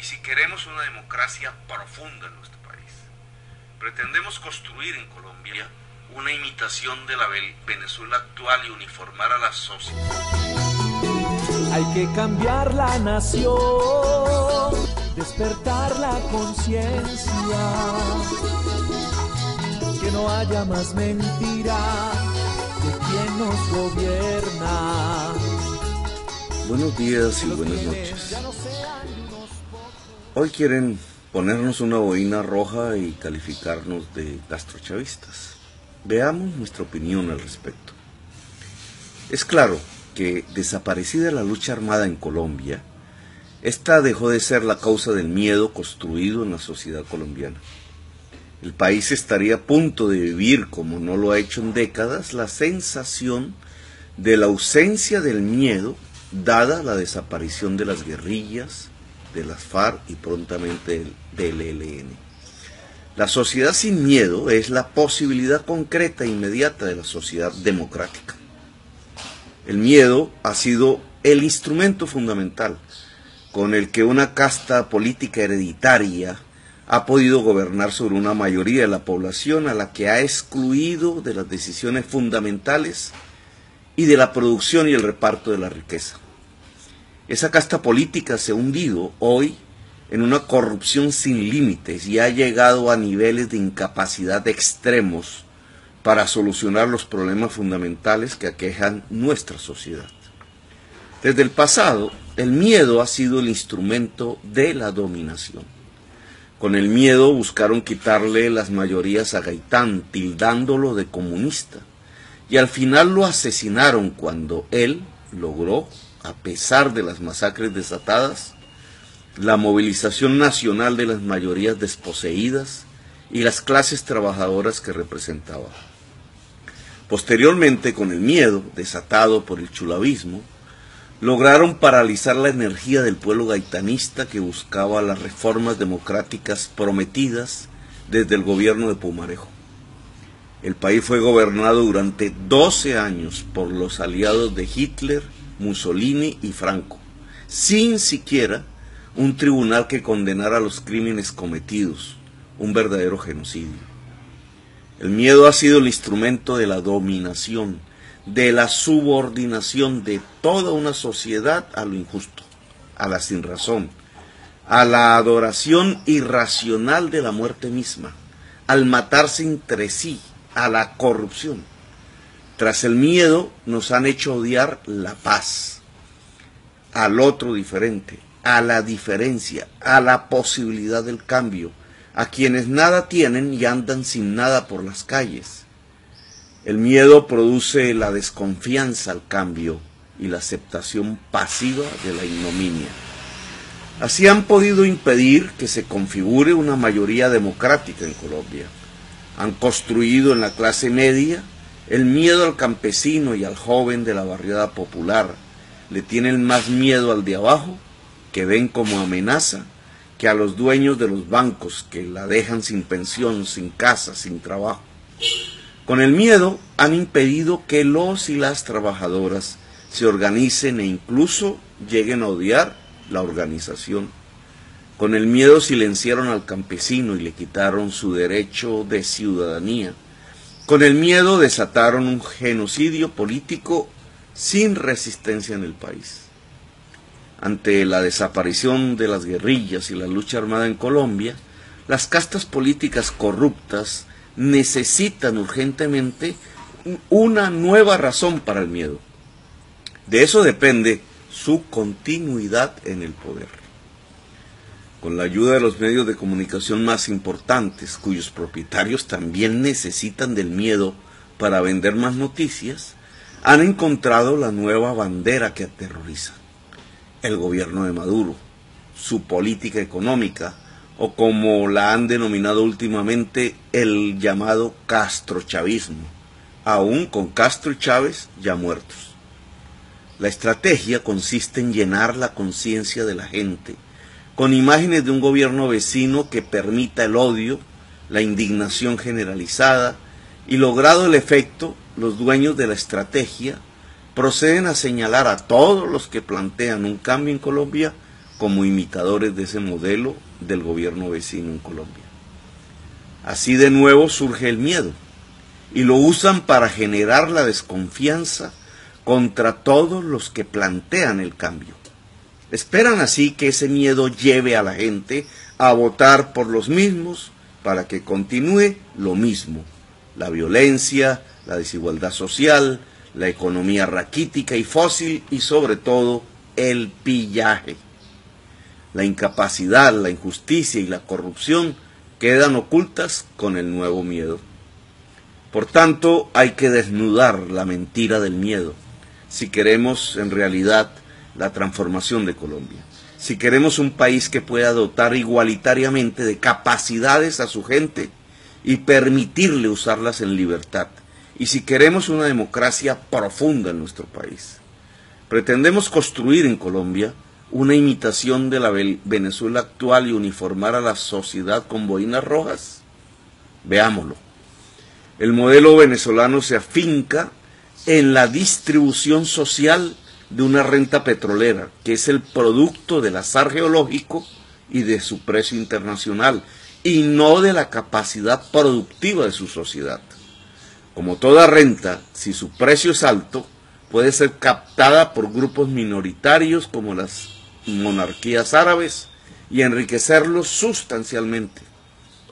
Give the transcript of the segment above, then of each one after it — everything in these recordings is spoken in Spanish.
si queremos una democracia profunda en nuestro país, pretendemos construir en Colombia una imitación de la Venezuela actual y uniformar a la sociedad. Hay que cambiar la nación, despertar la conciencia, que no haya más mentira de quien nos gobierna. Buenos días y buenas noches. Hoy quieren ponernos una boina roja y calificarnos de castrochavistas. Veamos nuestra opinión al respecto. Es claro que, desaparecida la lucha armada en Colombia, esta dejó de ser la causa del miedo construido en la sociedad colombiana. El país estaría a punto de vivir, como no lo ha hecho en décadas, la sensación de la ausencia del miedo, dada la desaparición de las guerrillas, de las FARC y prontamente del ELN. La sociedad sin miedo es la posibilidad concreta e inmediata de la sociedad democrática. El miedo ha sido el instrumento fundamental con el que una casta política hereditaria ha podido gobernar sobre una mayoría de la población, a la que ha excluido de las decisiones fundamentales y de la producción y el reparto de la riqueza. Esa casta política se ha hundido hoy en una corrupción sin límites y ha llegado a niveles de incapacidad extremos para solucionar los problemas fundamentales que aquejan nuestra sociedad. Desde el pasado, el miedo ha sido el instrumento de la dominación. Con el miedo buscaron quitarle las mayorías a Gaitán, tildándolo de comunista, y al final lo asesinaron cuando él logró, a pesar de las masacres desatadas, la movilización nacional de las mayorías desposeídas y las clases trabajadoras que representaba. Posteriormente, con el miedo desatado por el chulavismo, lograron paralizar la energía del pueblo gaitanista que buscaba las reformas democráticas prometidas desde el gobierno de Pumarejo. El país fue gobernado durante 12 años por los aliados de Hitler, Mussolini y Franco, sin siquiera un tribunal que condenara los crímenes cometidos, un verdadero genocidio. El miedo ha sido el instrumento de la dominación, de la subordinación de toda una sociedad a lo injusto, a la sinrazón, a la adoración irracional de la muerte misma, al matarse entre sí, a la corrupción. Tras el miedo nos han hecho odiar la paz, al otro diferente, a la diferencia, a la posibilidad del cambio, a quienes nada tienen y andan sin nada por las calles. El miedo produce la desconfianza al cambio y la aceptación pasiva de la ignominia. Así han podido impedir que se configure una mayoría democrática en Colombia. Han construido en la clase media el miedo al campesino y al joven de la barriada popular. Le tienen más miedo al de abajo, que ven como amenaza, que a los dueños de los bancos, que la dejan sin pensión, sin casa, sin trabajo. Con el miedo han impedido que los y las trabajadoras se organicen e incluso lleguen a odiar la organización. Con el miedo silenciaron al campesino y le quitaron su derecho de ciudadanía. Con el miedo desataron un genocidio político sin resistencia en el país. Ante la desaparición de las guerrillas y la lucha armada en Colombia, las castas políticas corruptas necesitan urgentemente una nueva razón para el miedo. De eso depende su continuidad en el poder. Con la ayuda de los medios de comunicación más importantes, cuyos propietarios también necesitan del miedo para vender más noticias, han encontrado la nueva bandera que aterroriza: el gobierno de Maduro, su política económica, o como la han denominado últimamente, el llamado castrochavismo, aún con Castro y Chávez ya muertos. La estrategia consiste en llenar la conciencia de la gente con imágenes de un gobierno vecino que permita el odio, la indignación generalizada, y logrado el efecto, los dueños de la estrategia proceden a señalar a todos los que plantean un cambio en Colombia como imitadores de ese modelo del gobierno vecino en Colombia. Así de nuevo surge el miedo, y lo usan para generar la desconfianza contra todos los que plantean el cambio. Esperan así que ese miedo lleve a la gente a votar por los mismos para que continúe lo mismo: la violencia, la desigualdad social, la economía raquítica y fósil y sobre todo el pillaje. La incapacidad, la injusticia y la corrupción quedan ocultas con el nuevo miedo. Por tanto, hay que desnudar la mentira del miedo si queremos en realidad la transformación de Colombia. Si queremos un país que pueda dotar igualitariamente de capacidades a su gente y permitirle usarlas en libertad. Y si queremos una democracia profunda en nuestro país. Pretendemos construir en Colombia una imitación de la Venezuela actual y uniformar a la sociedad con boinas rojas. Veámoslo. El modelo venezolano se afinca en la distribución social de una renta petrolera, que es el producto del azar geológico y de su precio internacional, y no de la capacidad productiva de su sociedad. Como toda renta, si su precio es alto, puede ser captada por grupos minoritarios como las monarquías árabes y enriquecerlos sustancialmente.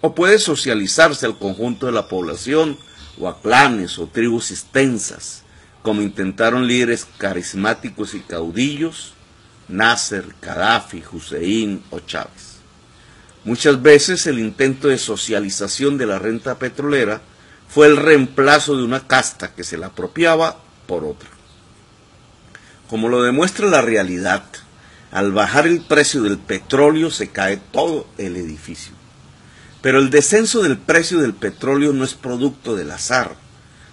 O puede socializarse al conjunto de la población o a clanes o tribus extensas, como intentaron líderes carismáticos y caudillos, Nasser, Gaddafi, Hussein o Chávez. Muchas veces el intento de socialización de la renta petrolera fue el reemplazo de una casta que se la apropiaba por otra. Como lo demuestra la realidad, al bajar el precio del petróleo se cae todo el edificio. Pero el descenso del precio del petróleo no es producto del azar.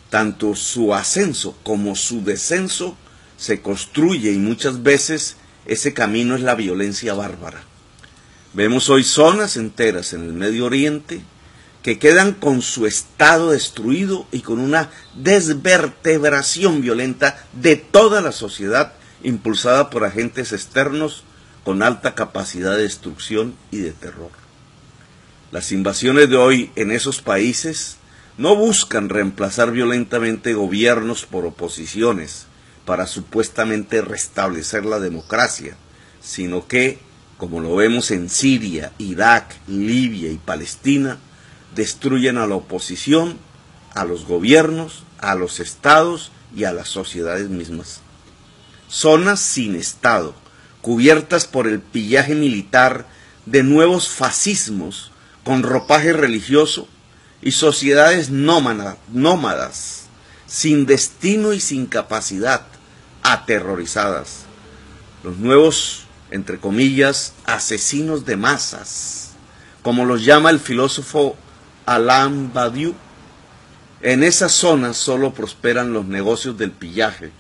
Tanto su ascenso como su descenso se construye y muchas veces ese camino es la violencia bárbara. Vemos hoy zonas enteras en el Medio Oriente que quedan con su estado destruido y con una desvertebración violenta de toda la sociedad impulsada por agentes externos con alta capacidad de destrucción y de terror. Las invasiones de hoy en esos países no buscan reemplazar violentamente gobiernos por oposiciones para supuestamente restablecer la democracia, sino que, como lo vemos en Siria, Irak, Libia y Palestina, destruyen a la oposición, a los gobiernos, a los estados y a las sociedades mismas. Zonas sin estado, cubiertas por el pillaje militar de nuevos fascismos con ropaje religioso y sociedades nómadas, sin destino y sin capacidad, aterrorizadas. Los nuevos, entre comillas, asesinos de masas, como los llama el filósofo Alain Badiou. En esas zonas solo prosperan los negocios del pillaje,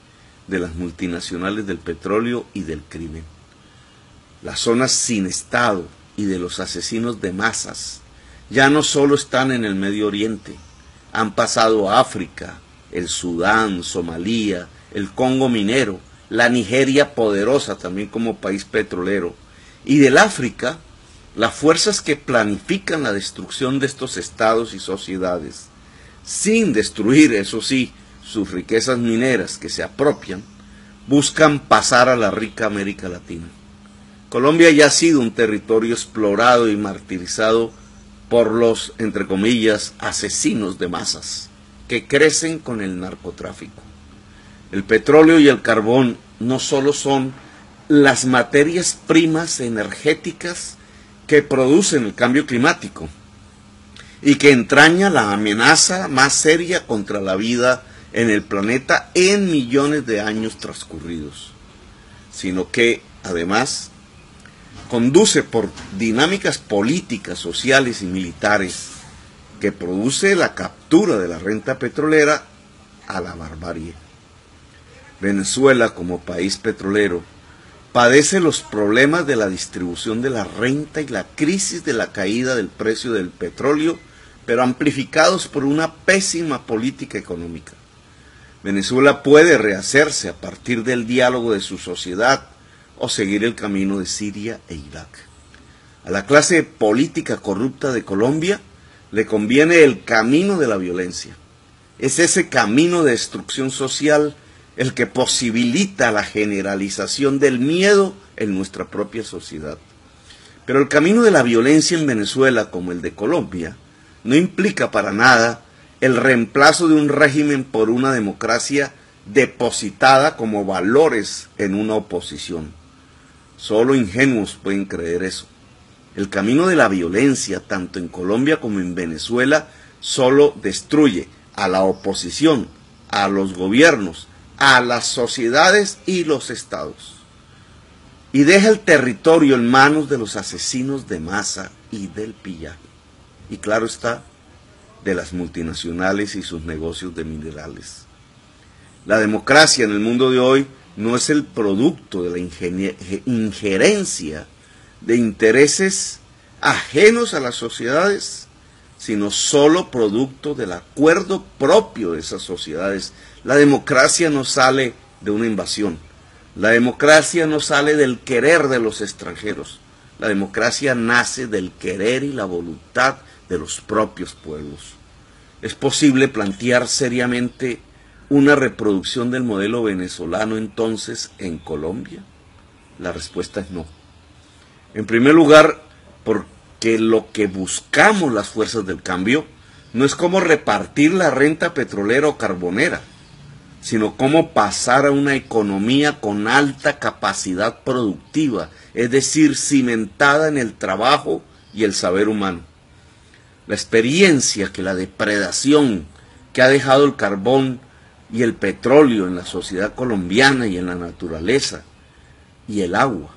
de las multinacionales del petróleo y del crimen. Las zonas sin Estado y de los asesinos de masas ya no solo están en el Medio Oriente, han pasado a África, el Sudán, Somalia, el Congo minero, la Nigeria poderosa también como país petrolero, y del África, las fuerzas que planifican la destrucción de estos estados y sociedades, sin destruir, eso sí, sus riquezas mineras que se apropian, buscan pasar a la rica América Latina. Colombia ya ha sido un territorio explorado y martirizado por los, entre comillas, asesinos de masas, que crecen con el narcotráfico. El petróleo y el carbón no solo son las materias primas energéticas que producen el cambio climático y que entraña la amenaza más seria contra la vida en el planeta en millones de años transcurridos, sino que, además, conduce por dinámicas políticas, sociales y militares que produce la captura de la renta petrolera a la barbarie. Venezuela, como país petrolero, padece los problemas de la distribución de la renta y la crisis de la caída del precio del petróleo, pero amplificados por una pésima política económica. Venezuela puede rehacerse a partir del diálogo de su sociedad o seguir el camino de Siria e Irak. A la clase política corrupta de Colombia le conviene el camino de la violencia. Es ese camino de destrucción social el que posibilita la generalización del miedo en nuestra propia sociedad. Pero el camino de la violencia en Venezuela, como el de Colombia, no implica para nada el reemplazo de un régimen por una democracia depositada como valores en una oposición. Solo ingenuos pueden creer eso. El camino de la violencia, tanto en Colombia como en Venezuela, solo destruye a la oposición, a los gobiernos, a las sociedades y los estados. Y deja el territorio en manos de los asesinos de masa y del pillaje. Y claro está, de las multinacionales y sus negocios de minerales. La democracia en el mundo de hoy no es el producto de la injerencia de intereses ajenos a las sociedades, sino solo producto del acuerdo propio de esas sociedades. La democracia no sale de una invasión. La democracia no sale del querer de los extranjeros. La democracia nace del querer y la voluntad de los propios pueblos. ¿Es posible plantear seriamente una reproducción del modelo venezolano entonces en Colombia? La respuesta es no. En primer lugar, porque lo que buscamos las fuerzas del cambio no es cómo repartir la renta petrolera o carbonera, sino cómo pasar a una economía con alta capacidad productiva, es decir, cimentada en el trabajo y el saber humano. La experiencia que la depredación que ha dejado el carbón y el petróleo en la sociedad colombiana y en la naturaleza y el agua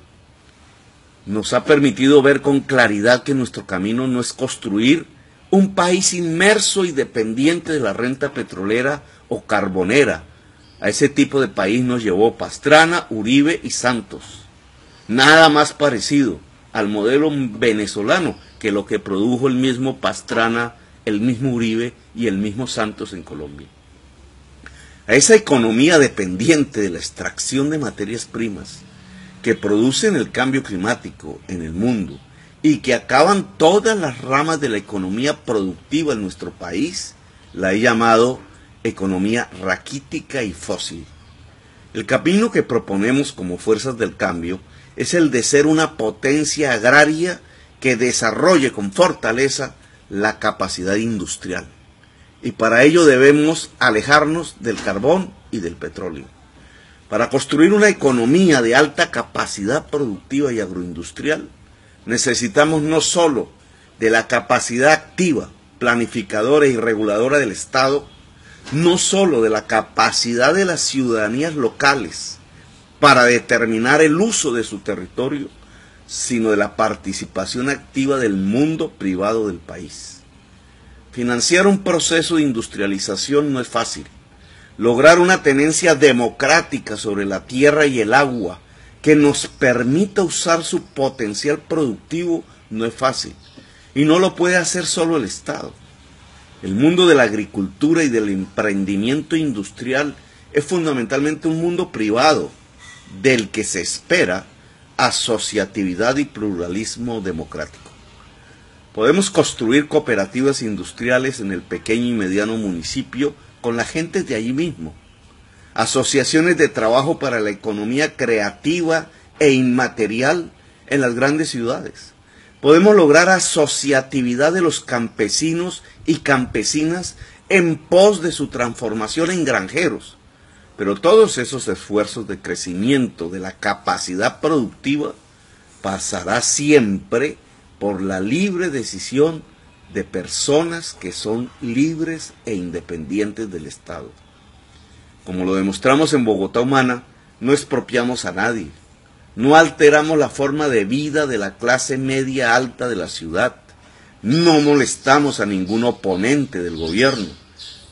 nos ha permitido ver con claridad que nuestro camino no es construir un país inmerso y dependiente de la renta petrolera o carbonera. A ese tipo de país nos llevó Pastrana, Uribe y Santos. Nada más parecido al modelo venezolano que lo que produjo el mismo Pastrana, el mismo Uribe y el mismo Santos en Colombia. A esa economía dependiente de la extracción de materias primas que producen el cambio climático en el mundo y que acaban todas las ramas de la economía productiva en nuestro país, la he llamado economía raquítica y fósil. El camino que proponemos como fuerzas del cambio es el de ser una potencia agraria que desarrolle con fortaleza la capacidad industrial. Y para ello debemos alejarnos del carbón y del petróleo. Para construir una economía de alta capacidad productiva y agroindustrial, necesitamos no solo de la capacidad activa, planificadora y reguladora del Estado, no solo de la capacidad de las ciudadanías locales para determinar el uso de su territorio, sino de la participación activa del mundo privado del país. Financiar un proceso de industrialización no es fácil. Lograr una tenencia democrática sobre la tierra y el agua que nos permita usar su potencial productivo no es fácil. Y no lo puede hacer solo el Estado. El mundo de la agricultura y del emprendimiento industrial es fundamentalmente un mundo privado, del que se espera asociatividad y pluralismo democrático. Podemos construir cooperativas industriales en el pequeño y mediano municipio con la gente de allí mismo, asociaciones de trabajo para la economía creativa e inmaterial en las grandes ciudades. Podemos lograr asociatividad de los campesinos y campesinas en pos de su transformación en granjeros. Pero todos esos esfuerzos de crecimiento de la capacidad productiva pasará siempre por la libre decisión de personas que son libres e independientes del Estado. Como lo demostramos en Bogotá Humana, no expropiamos a nadie, no alteramos la forma de vida de la clase media alta de la ciudad, no molestamos a ningún oponente del gobierno,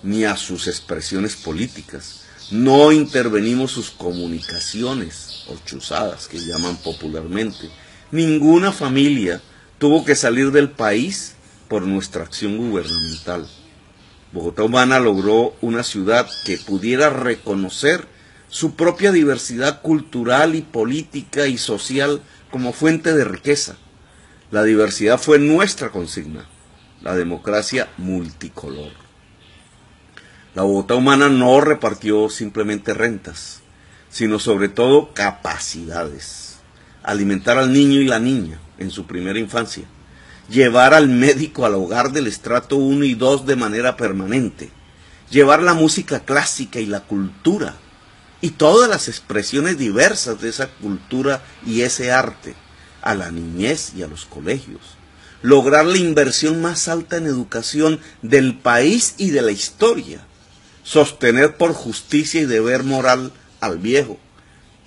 ni a sus expresiones políticas, no intervenimos sus comunicaciones, o chuzadas que llaman popularmente. Ninguna familia tuvo que salir del país por nuestra acción gubernamental. Bogotá Humana logró una ciudad que pudiera reconocer su propia diversidad cultural y política y social como fuente de riqueza. La diversidad fue nuestra consigna, la democracia multicolor. La Bogotá humana no repartió simplemente rentas, sino sobre todo capacidades. Alimentar al niño y la niña en su primera infancia, llevar al médico al hogar del estrato 1 y 2 de manera permanente, llevar la música clásica y la cultura y todas las expresiones diversas de esa cultura y ese arte a la niñez y a los colegios, lograr la inversión más alta en educación del país y de la historia, sostener por justicia y deber moral al viejo,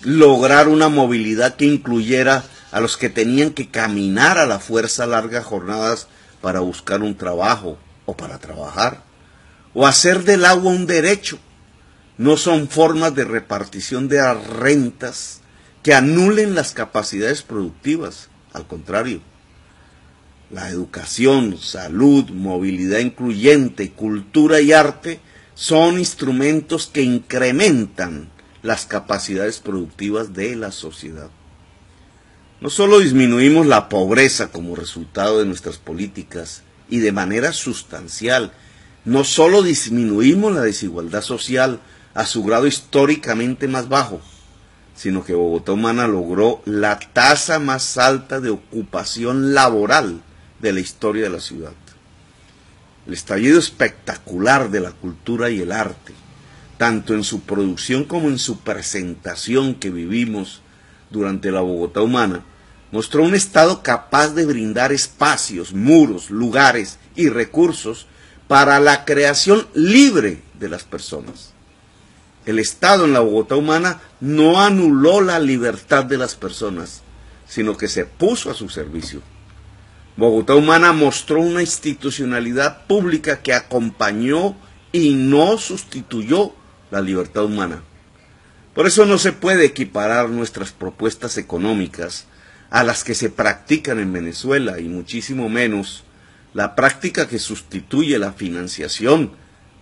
lograr una movilidad que incluyera a los que tenían que caminar a la fuerza largas jornadas para buscar un trabajo o para trabajar, o hacer del agua un derecho. No son formas de repartición de rentas que anulen las capacidades productivas, al contrario. La educación, salud, movilidad incluyente, cultura y arte son instrumentos que incrementan las capacidades productivas de la sociedad. No solo disminuimos la pobreza como resultado de nuestras políticas y de manera sustancial, no solo disminuimos la desigualdad social a su grado históricamente más bajo, sino que Bogotá Humana logró la tasa más alta de ocupación laboral de la historia de la ciudad. El estallido espectacular de la cultura y el arte, tanto en su producción como en su presentación que vivimos durante la Bogotá Humana, mostró un Estado capaz de brindar espacios, muros, lugares y recursos para la creación libre de las personas. El Estado en la Bogotá Humana no anuló la libertad de las personas, sino que se puso a su servicio. Bogotá Humana mostró una institucionalidad pública que acompañó y no sustituyó la libertad humana. Por eso no se puede equiparar nuestras propuestas económicas a las que se practican en Venezuela, y muchísimo menos la práctica que sustituye la financiación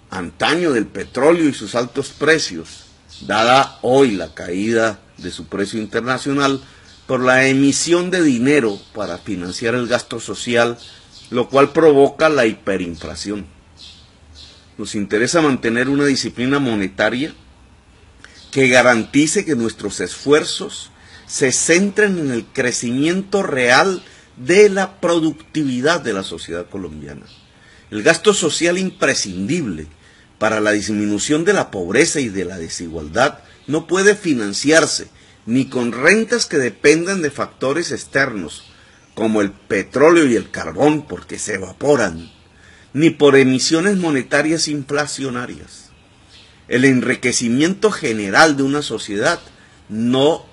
antaño del petróleo y sus altos precios, dada hoy la caída de su precio internacional por la emisión de dinero para financiar el gasto social, lo cual provoca la hiperinflación. Nos interesa mantener una disciplina monetaria que garantice que nuestros esfuerzos se centren en el crecimiento real de la productividad de la sociedad colombiana. El gasto social imprescindible para la disminución de la pobreza y de la desigualdad no puede financiarse ni con rentas que dependan de factores externos, como el petróleo y el carbón, porque se evaporan, ni por emisiones monetarias inflacionarias. El enriquecimiento general de una sociedad no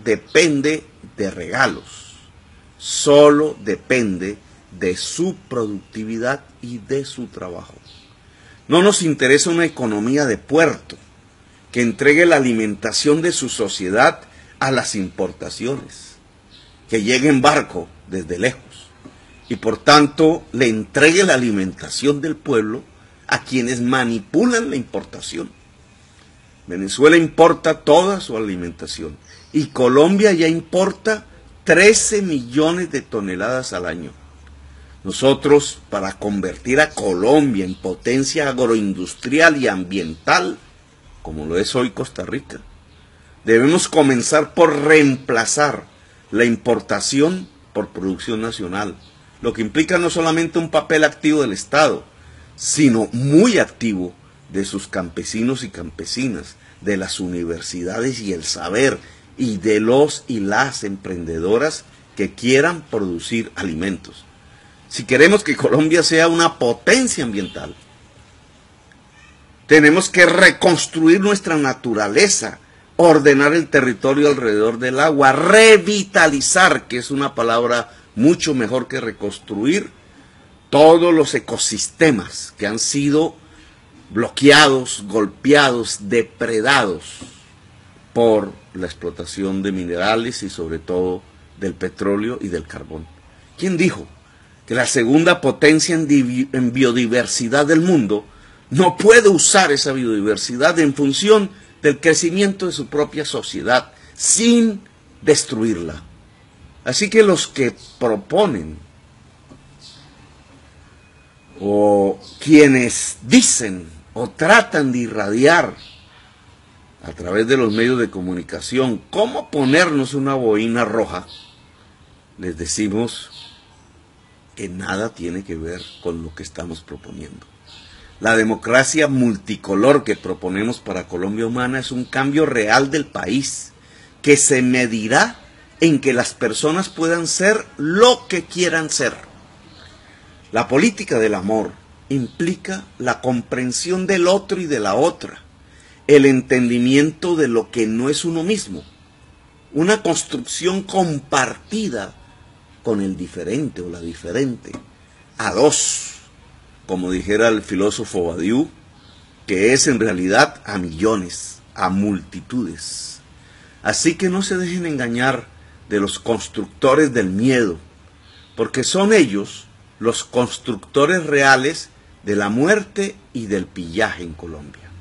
depende de regalos, solo depende de su productividad y de su trabajo. No nos interesa una economía de puerto que entregue la alimentación de su sociedad a las importaciones, que llegue en barco desde lejos y por tanto le entregue la alimentación del pueblo a quienes manipulan la importación. Venezuela importa toda su alimentación y Colombia ya importa 13 millones de toneladas al año. Nosotros, para convertir a Colombia en potencia agroindustrial y ambiental, como lo es hoy Costa Rica, debemos comenzar por reemplazar la importación por producción nacional, lo que implica no solamente un papel activo del Estado, sino muy activo de sus campesinos y campesinas, de las universidades y el saber, y de los y las emprendedoras que quieran producir alimentos. Si queremos que Colombia sea una potencia ambiental, tenemos que reconstruir nuestra naturaleza, ordenar el territorio alrededor del agua, revitalizar, que es una palabra mucho mejor que reconstruir, todos los ecosistemas que han sido bloqueados, golpeados, depredados por la explotación de minerales y sobre todo del petróleo y del carbón. ¿Quién dijo que la segunda potencia en biodiversidad del mundo no puede usar esa biodiversidad en función del crecimiento de su propia sociedad, sin destruirla. Así que los que proponen, o quienes dicen o tratan de irradiar a través de los medios de comunicación cómo ponernos una boina roja, les decimos que nada tiene que ver con lo que estamos proponiendo. La democracia multicolor que proponemos para Colombia Humana es un cambio real del país, que se medirá en que las personas puedan ser lo que quieran ser. La política del amor implica la comprensión del otro y de la otra, el entendimiento de lo que no es uno mismo, una construcción compartida con el diferente o la diferente, a dos, como dijera el filósofo Badiou, que es en realidad a millones, a multitudes. Así que no se dejen engañar de los constructores del miedo, porque son ellos los constructores reales de la muerte y del pillaje en Colombia.